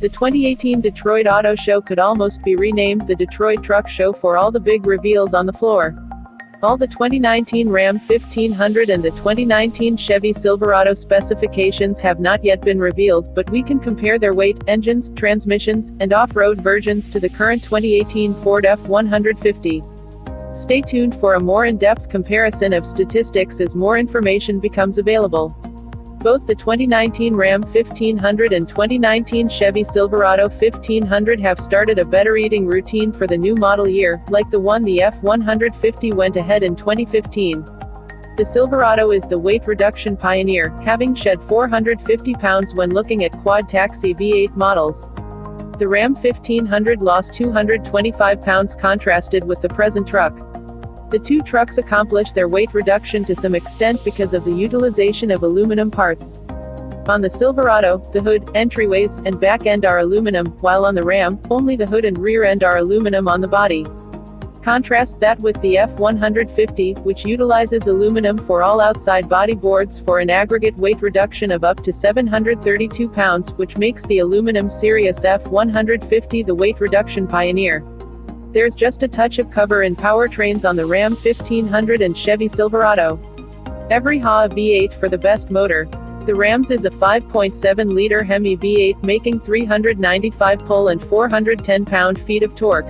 The 2018 Detroit Auto Show could almost be renamed the Detroit Truck Show for all the big reveals on the floor. All the 2019 Ram 1500 and the 2019 Chevy Silverado specifications have not yet been revealed, but we can compare their weight, engines, transmissions, and off-road versions to the current 2018 Ford F-150. Stay tuned for a more in-depth comparison of statistics as more information becomes available. Both the 2019 Ram 1500 and 2019 Chevy Silverado 1500 have started a better eating routine for the new model year, like the one the F-150 went ahead in 2015. The Silverado is the weight reduction pioneer, having shed 450 pounds when looking at quad taxi V8 models. The Ram 1500 lost 225 pounds contrasted with the present truck. The two trucks accomplish their weight reduction to some extent because of the utilization of aluminum parts. On the Silverado, the hood, entryways, and back end are aluminum, while on the Ram, only the hood and rear end are aluminum on the body. Contrast that with the F-150, which utilizes aluminum for all outside body boards for an aggregate weight reduction of up to 732 pounds, which makes the aluminum Sirius F-150 the weight reduction pioneer. There's just a touch of cover in powertrains on the Ram 1500 and Chevy Silverado. Every HA V8 for the best motor. The Ram's is a 5.7-liter Hemi V8 making 395 pull and 410 pound-feet of torque.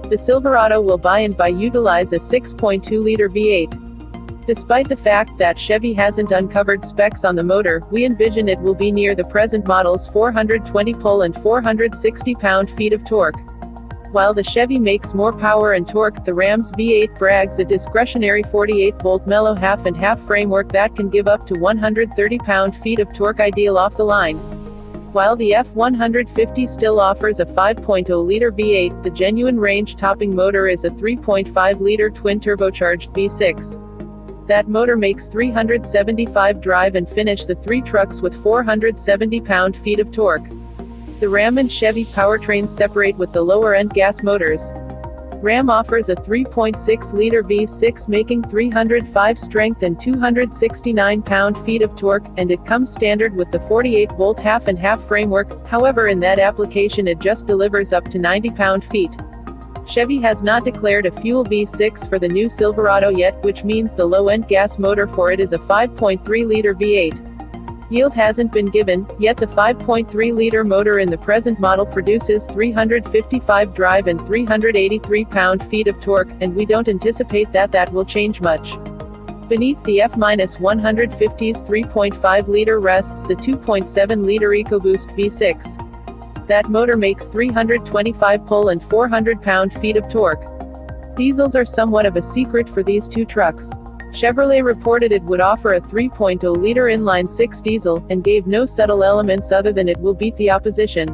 The Silverado will by and by utilize a 6.2-liter V8. Despite the fact that Chevy hasn't uncovered specs on the motor, we envision it will be near the present model's 420 pull and 460 pound-feet of torque. While the Chevy makes more power and torque, the Ram's V8 brags a discretionary 48-volt mellow half-and-half framework that can give up to 130 pound-feet of torque ideal off the line. While the F-150 still offers a 5.0-liter V8, the genuine range-topping motor is a 3.5-liter twin-turbocharged V6. That motor makes 375 drive and finish the three trucks with 470 pound-feet of torque. The Ram and Chevy powertrains separate with the lower-end gas motors. Ram offers a 3.6-liter V6 making 305 strength and 269 pound-feet of torque, and it comes standard with the 48-volt half-and-half framework. However, in that application it just delivers up to 90 pound-feet. Chevy has not declared a fuel V6 for the new Silverado yet, which means the low-end gas motor for it is a 5.3-liter V8. Yield hasn't been given, yet the 5.3-liter motor in the present model produces 355 drive and 383 pound-feet of torque, and we don't anticipate that will change much. Beneath the F-150's 3.5-liter rests the 2.7-liter EcoBoost V6. That motor makes 325 pull and 400 pound-feet of torque. Diesels are somewhat of a secret for these two trucks. Chevrolet reported it would offer a 3.0-liter inline-six diesel, and gave no subtle elements other than it will beat the opposition.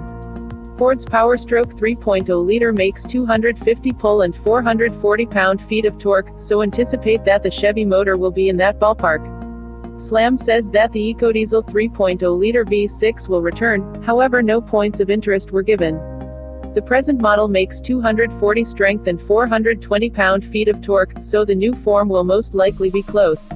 Ford's PowerStroke 3.0-liter makes 250 pull and 440 pound-feet of torque, so anticipate that the Chevy motor will be in that ballpark. SLAM says that the EcoDiesel 3.0-liter V6 will return, however no points of interest were given. The present model makes 240 strength and 420 pound-feet of torque, so the new form will most likely be close.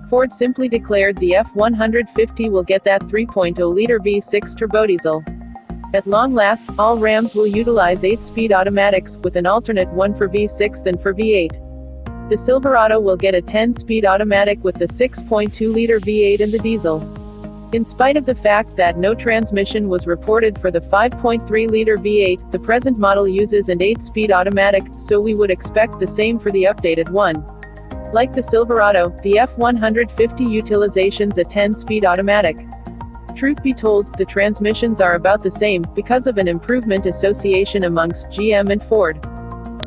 Ford simply declared the F-150 will get that 3.0-liter V6 turbodiesel. At long last, all Rams will utilize 8-speed automatics, with an alternate one for V6 than for V8. The Silverado will get a 10-speed automatic with the 6.2-liter V8 and the diesel. In spite of the fact that no transmission was reported for the 5.3-liter V8, the present model uses an 8-speed automatic, so we would expect the same for the updated one. Like the Silverado, the F-150 utilization's a 10-speed automatic. Truth be told, the transmissions are about the same, because of an improvement association amongst GM and Ford.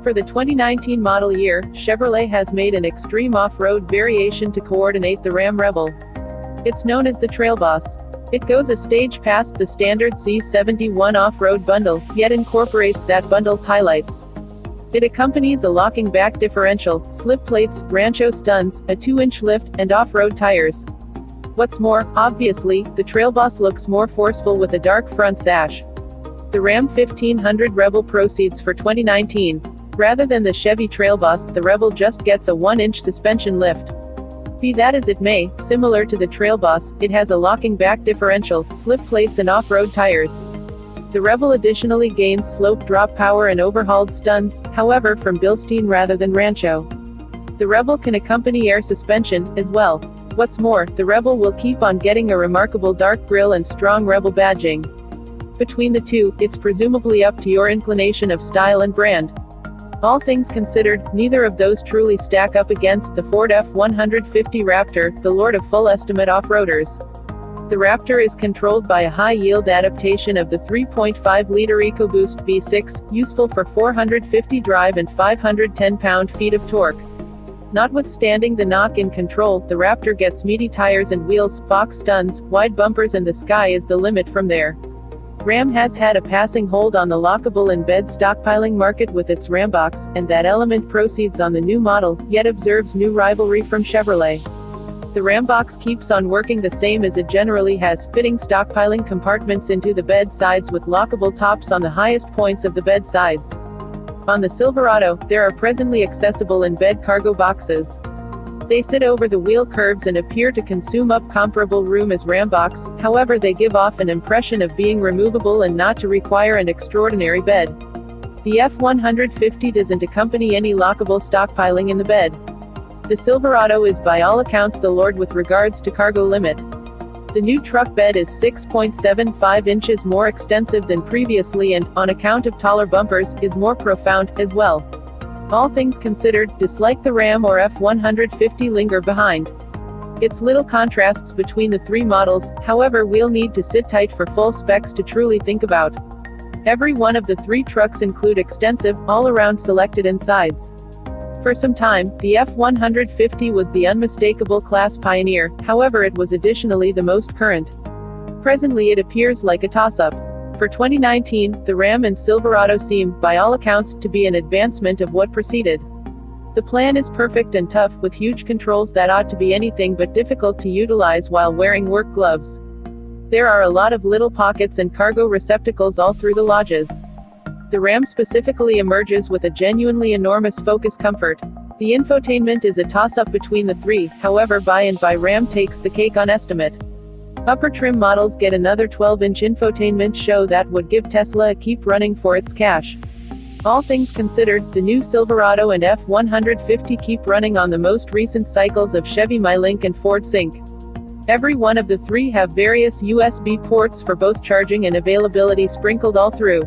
For the 2019 model year, Chevrolet has made an extreme off-road variation to coordinate the Ram Rebel. It's known as the Trail Boss. It goes a stage past the standard C71 off-road bundle, yet incorporates that bundle's highlights. It accompanies a locking back differential, slip plates, Rancho stuns, a 2-inch lift, and off-road tires. What's more, obviously, the Trail Boss looks more forceful with a dark front sash. The Ram 1500 Rebel proceeds for 2019. Rather than the Chevy Trail Boss, the Rebel just gets a 1-inch suspension lift. Be that as it may, similar to the Trail Boss, it has a locking back differential, slip plates and off-road tires. The Rebel additionally gains slope drop power and overhauled stuns, however from Bilstein rather than Rancho. The Rebel can accompany air suspension, as well. What's more, the Rebel will keep on getting a remarkable dark grille and strong Rebel badging. Between the two, it's presumably up to your inclination of style and brand. All things considered, neither of those truly stack up against the Ford F-150 Raptor, the lord of full estimate off-roaders. The Raptor is controlled by a high-yield adaptation of the 3.5-liter EcoBoost V6, useful for 450 drive and 510 pound-feet of torque. Notwithstanding the knock in control, the Raptor gets meaty tires and wheels, Fox stuns, wide bumpers, and the sky is the limit from there. Ram has had a passing hold on the lockable in-bed stockpiling market with its Rambox, and that element proceeds on the new model, yet observes new rivalry from Chevrolet. The Rambox keeps on working the same as it generally has, fitting stockpiling compartments into the bed sides with lockable tops on the highest points of the bed sides. On the Silverado, there are presently accessible in-bed cargo boxes. They sit over the wheel curves and appear to consume up comparable room as Rambox, however they give off an impression of being removable and not to require an extraordinary bed. The F-150 doesn't accompany any lockable stockpiling in the bed. The Silverado is by all accounts the lord with regards to cargo limit. The new truck bed is 6.75 inches more extensive than previously and, on account of taller bumpers, is more profound, as well. All things considered, dislike the Ram or F-150 linger behind. It's little contrasts between the three models, however we'll need to sit tight for full specs to truly think about. Every one of the three trucks include extensive, all-around selected insides. For some time, the F-150 was the unmistakable class pioneer, however it was additionally the most current. Presently it appears like a toss-up. For 2019, the Ram and Silverado seem, by all accounts, to be an advancement of what preceded. The plan is perfect and tough, with huge controls that ought to be anything but difficult to utilize while wearing work gloves. There are a lot of little pockets and cargo receptacles all through the lodges. The Ram specifically emerges with a genuinely enormous focus comfort. The infotainment is a toss-up between the three, however by and by Ram takes the cake on estimate. Upper trim models get another 12-inch infotainment show that would give Tesla a keep running for its cash. All things considered, the new Silverado and F-150 keep running on the most recent cycles of Chevy MyLink and Ford Sync. Every one of the three have various USB ports for both charging and availability sprinkled all through.